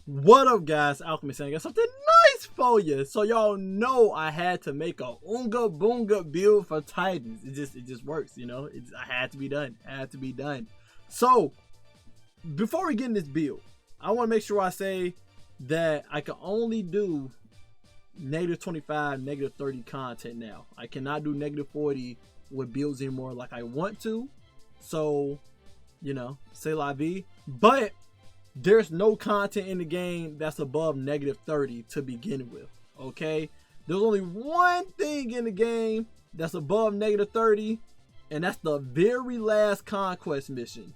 What up, guys? Alchemist saying I got something nice for you. So y'all know I had to make a OOGA BUNGA build for Titans. It just works, you know. I had to be done. Had to be done. So before we get in this build, I want to make sure I say that I can only do -25, -30 content now. I cannot do -40 with builds anymore like I want to. So, you know, c'est la vie. But there's no content in the game that's above -30 to begin with. Okay, there's only one thing in the game that's above -30, and that's the very last conquest mission.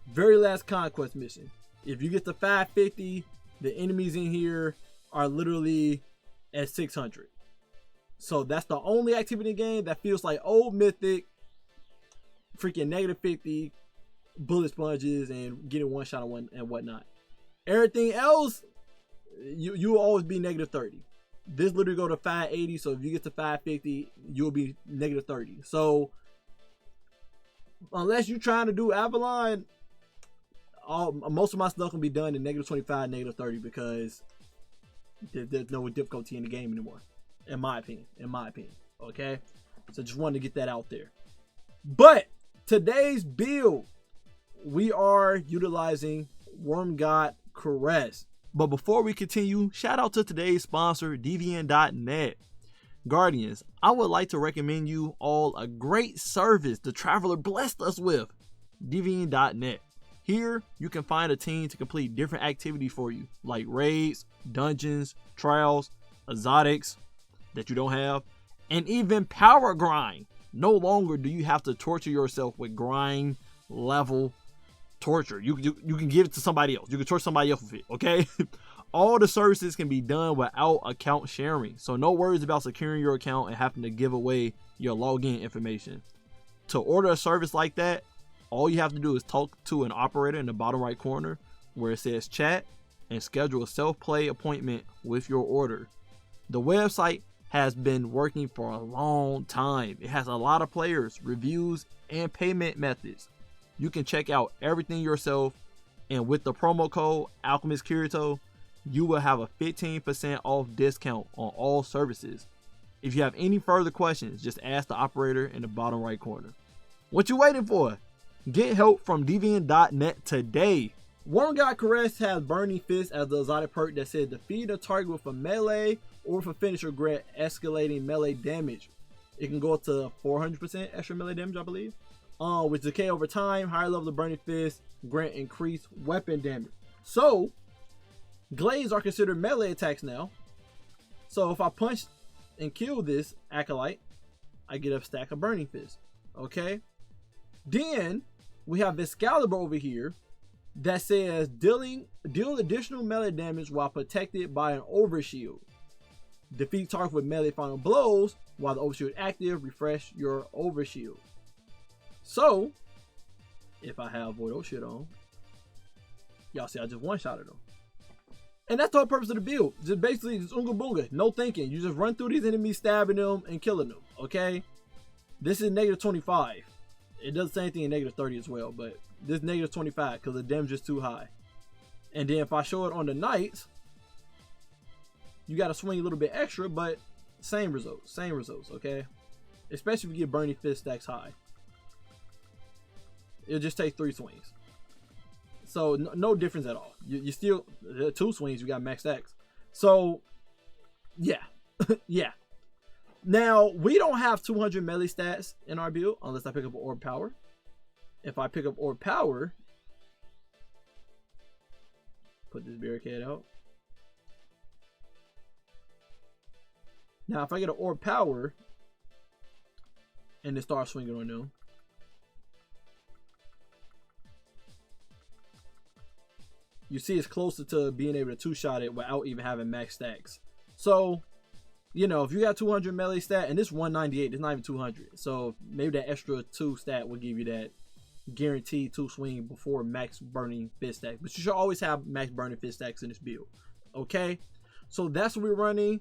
Very last conquest mission. If you get to 550, the enemies in here are literally at 600. So that's the only activity in the game that feels like old mythic, freaking -50 bullet sponges and getting one shot and whatnot. Everything else, you will always be -30. This literally go to 580, so if you get to 550, you'll be -30. So unless you're trying to do Avalon, most of my stuff can be done in -25, -30 because there's no difficulty in the game anymore, in my opinion. Okay, so just wanted to get that out there. But today's build, we are utilizing Worm God Caress. But before we continue, shout out to today's sponsor, DVN.net. Guardians, I would like to recommend you all a great service the Traveler blessed us with, DVN.net. Here, you can find a team to complete different activities for you, like raids, dungeons, trials, exotics that you don't have, and even power grind. No longer do you have to torture yourself with grind level torture. You can give it to somebody else. You can torture somebody else with it, okay? All the services can be done without account sharing, so no worries about securing your account and having to give away your login information. To order a service like that, all you have to do is talk to an operator in the bottom right corner where it says chat and schedule a self-play appointment with your order. The website has been working for a long time. It has a lot of players, reviews, and payment methods. You can check out everything yourself, and with the promo code AlchemistKirito, you will have a 15% off discount on all services. If you have any further questions, just ask the operator in the bottom right corner. What you waiting for? Get help from DVN.net today. Worm God Caress has Burning Fist as the exotic perk that says defeat a target with a melee or with a finisher grant escalating melee damage. It can go up to 400% extra melee damage, I believe. With decay over time, higher level of Burning Fist grant increased weapon damage. So glaives are considered melee attacks now. So if I punch and kill this acolyte, I get a stack of Burning Fist. Okay. Then we have Vexcalibur over here that says deal additional melee damage while protected by an overshield. Defeat target with melee final blows while the overshield is active. Refresh your overshield. So if I have Void Ocean on, y'all see I just one-shotted them. And that's the whole purpose of the build. Just basically just Oonga Boonga. No thinking. You just run through these enemies, stabbing them and killing them. Okay. This is -25. It does the same thing in -30 as well, but this is -25 because the damage is too high. And then if I show it on the knights, you got to swing a little bit extra, but same results, okay? Especially if you get Burning Fist stacks high. It'll just take 3 swings. So no difference at all. You still, 2 swings, you got max stacks. So yeah, yeah. Now, we don't have 200 melee stats in our build unless I pick up Orb Power. If I pick up Orb Power, put this barricade out. Now, if I get an Orb Power and then start swinging on them, you see it's closer to being able to two-shot it without even having max stacks. So, you know, if you got 200 melee stat, and this 198, it's not even 200. So maybe that extra 2 stat will give you that guaranteed 2 swing before max Burning Fist stacks. But you should always have max Burning Fist stacks in this build. Okay? So that's what we're running.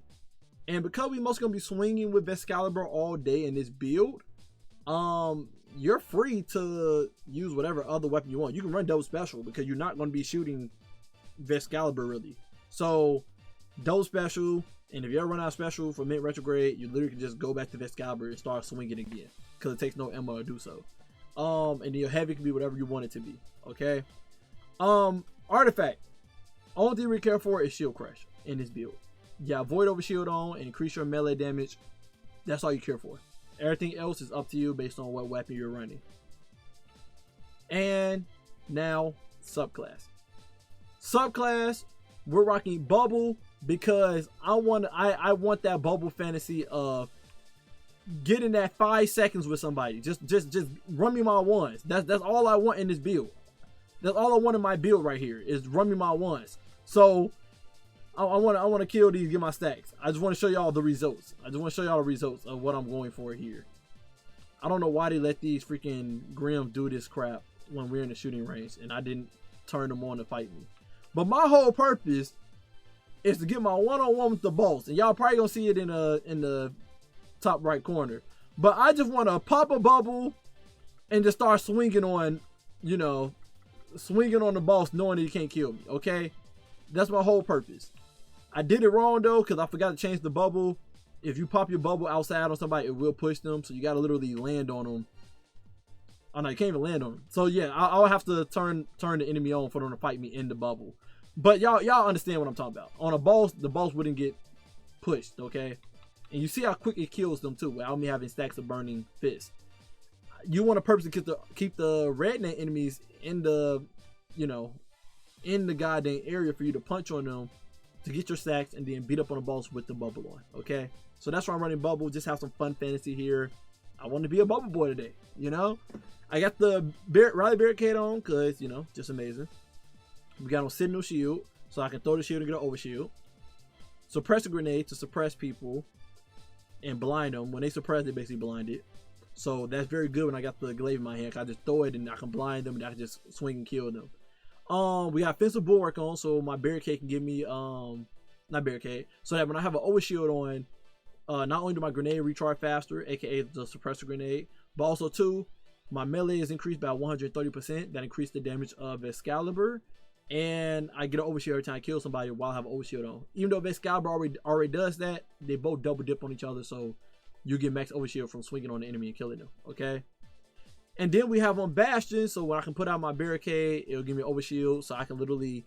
And because we're mostly going to be swinging with Vexcalibur all day in this build, you're free to use whatever other weapon you want. You can run double special because you're not going to be shooting Vexcalibur really. So those special, and if you ever run out of special for mint retrograde, you literally can just go back to Vexcalibur and start swinging again, because it takes no ammo to do so. And then your heavy can be whatever you want it to be. Okay. Artifact. Only thing we care for is shield crush in this build. Yeah, void over shield on and increase your melee damage. That's all you care for. Everything else is up to you based on what weapon you're running. And now subclass. Subclass, we're rocking bubble because I want that bubble fantasy of getting that 5 seconds with somebody. Just run me my ones. That's all I want in this build. That's all I want in my build right here is run me my ones. So I want to kill these, get my stacks. I just want to show y'all the results. I just want to show y'all the results of what I'm going for here. I don't know why they let these freaking Grims do this crap when we're in the shooting range, and I didn't turn them on to fight me. But my whole purpose is to get my one-on-one with the boss, and y'all probably gonna see it in the top right corner. But I just want to pop a bubble and just start swinging on, you know, swinging on the boss, knowing that he can't kill me. Okay, that's my whole purpose. I did it wrong though, because I forgot to change the bubble. If you pop your bubble outside on somebody, it will push them, so you gotta literally land on them. Oh no, you can't even land on them. So yeah, I'll have to turn the enemy on for them to fight me in the bubble. But y'all understand what I'm talking about. On a boss, the boss wouldn't get pushed, okay? And you see how quick it kills them too, without me having stacks of burning fists. You want to purposely keep the redneck enemies in the, you know, in the goddamn area for you to punch on them to get your stacks and then beat up on the boss with the bubble on, okay? So that's why I'm running bubble. Just have some fun fantasy here. I want to be a bubble boy today, you know? I got the Rally Barricade on because, you know, just amazing. We got on Signal Shield, so I can throw the shield and get an overshield. Suppressor Grenade to suppress people and blind them. When they suppress, they basically blinded. So that's very good when I got the glaive in my hand. I just throw it and I can blind them and I can just swing and kill them. We got Fensive Bulwark on, so my barricade can give me, not barricade, so that when I have an overshield on, not only do my grenade recharge faster, aka the suppressor grenade, but also too, my melee is increased by 130%. That increased the damage of Vexcalibur, and I get an overshield every time I kill somebody while I have an overshield on. Even though Vexcalibur already does that, they both double dip on each other, so you get max overshield from swinging on the enemy and killing them. Okay. And then we have on Bastion, so when I can put out my barricade, it'll give me overshield, so I can literally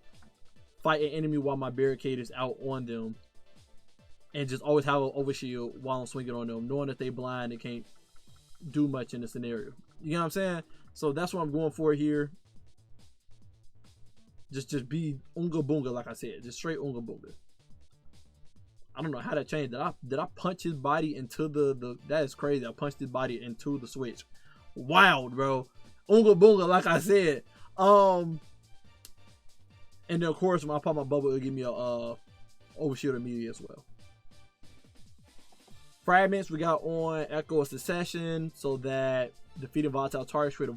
fight an enemy while my barricade is out on them, and just always have an overshield while I'm swinging on them, knowing that they blind, they can't do much in the scenario. You know what I'm saying? So that's what I'm going for here. Just be OOGA BUNGA, like I said, just straight OOGA BUNGA. I don't know how that changed. Did I punch his body into the? That is crazy. I punched his body into the switch. Wild, bro. OOGA BUNGA, like I said. And then of course when I pop my bubble, it'll give me a overshield immediately as well. Fragments, we got on Echo of Secession, so that defeating volatile targets create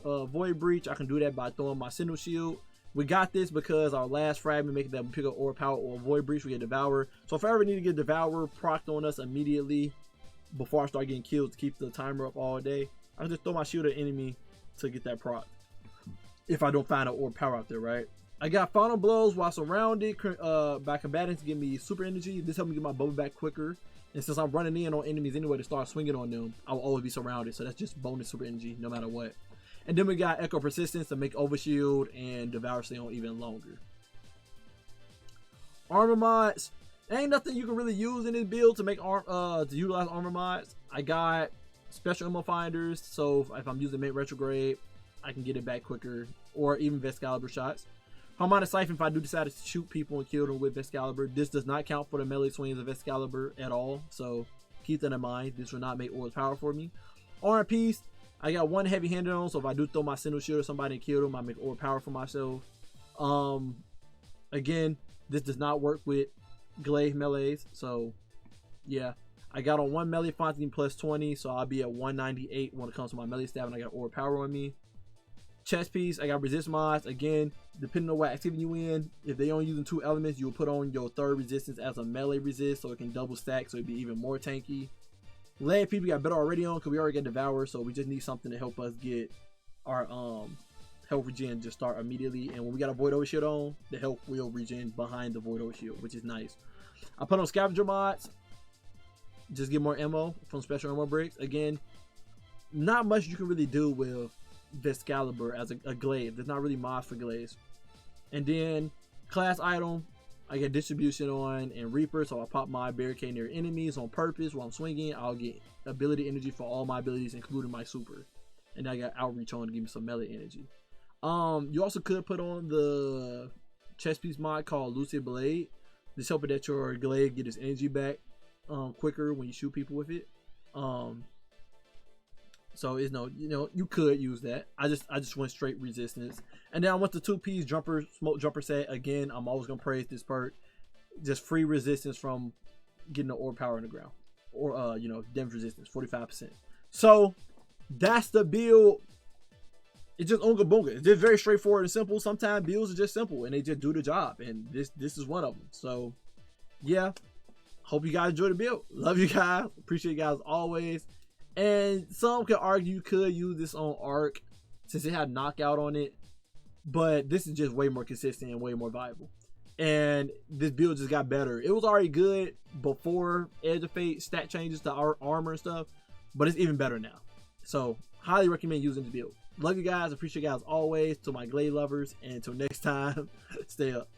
a void breach. I can do that by throwing my Signal Shield. We got this because our last fragment making that we pick up Aura Power or void breach, we get Devour. So if I ever need to get Devour procced on us immediately before I start getting killed to keep the timer up all day, I can just throw my shield at enemy to get that proc. If I don't find an Aura Power out there, right? I got Final Blows while surrounded by combatants to give me super energy. This helps me get my bubble back quicker. And since I'm running in on enemies anyway to start swinging on them, I will always be surrounded. So that's just bonus super energy no matter what. And then we got Echo Persistence to make Overshield and Devour stay on even longer. Armor mods. Ain't nothing you can really use in this build to make to utilize armor mods. I got special ammo finders, so if I'm using mint retrograde, I can get it back quicker, or even Vexcalibur shots. Harmonic Siphon, if I do decide to shoot people and kill them with Vexcalibur, this does not count for the melee swings of Vexcalibur at all, so keep that in mind. This will not make Aura's Power for me. Armor Piece, I got one heavy handed on, so if I do throw my Signal Shield or somebody and kill them, I make Aura Power for myself. Again, this does not work with glaive melees, so yeah. I got on one melee Fontaine plus 20, so I'll be at 198 when it comes to my melee stab, and I got Aura Power on me. Chest piece, I got resist mods. Again, depending on what activity you in, if they only using 2 elements, you'll put on your third resistance as a melee resist, so it can double stack, so it'd be even more tanky. Lead people got better already on because we already got Devour, so we just need something to help us get our health regen just start immediately. And when we got a Void Overshield on, the health will regen behind the Void Overshield, which is nice. I put on scavenger mods. Just get more ammo from special ammo bricks. Again, not much you can really do with Vexcalibur as a glaive. There's not really mods for glaives. And then class item, I get distribution on and Reaper, so I pop my barricade near enemies on purpose while I'm swinging. I'll get ability energy for all my abilities, including my super. And I got outreach on to give me some melee energy. You also could put on the chest piece mod called Lucid Blade. This helping that your glaive get its energy back quicker when you shoot people with it. So it's you could use that. I just went straight resistance. And then I went to 2-piece jumper, smoke jumper set. Again, I'm always gonna praise this perk. Just free resistance from getting the orb power in the ground. Or damage resistance, 45%. So that's the build. It's just OOGA boonga. It's just very straightforward and simple. Sometimes builds are just simple and they just do the job. And this is one of them. So yeah. Hope you guys enjoy the build. Love you guys. Appreciate you guys always. And some could argue you could use this on Arc since it had knockout on it. But this is just way more consistent and way more viable. And this build just got better. It was already good before Edge of Fate stat changes to our armor and stuff. But it's even better now. So highly recommend using this build. Love you guys. Appreciate you guys always. To my glade lovers. And until next time, stay up.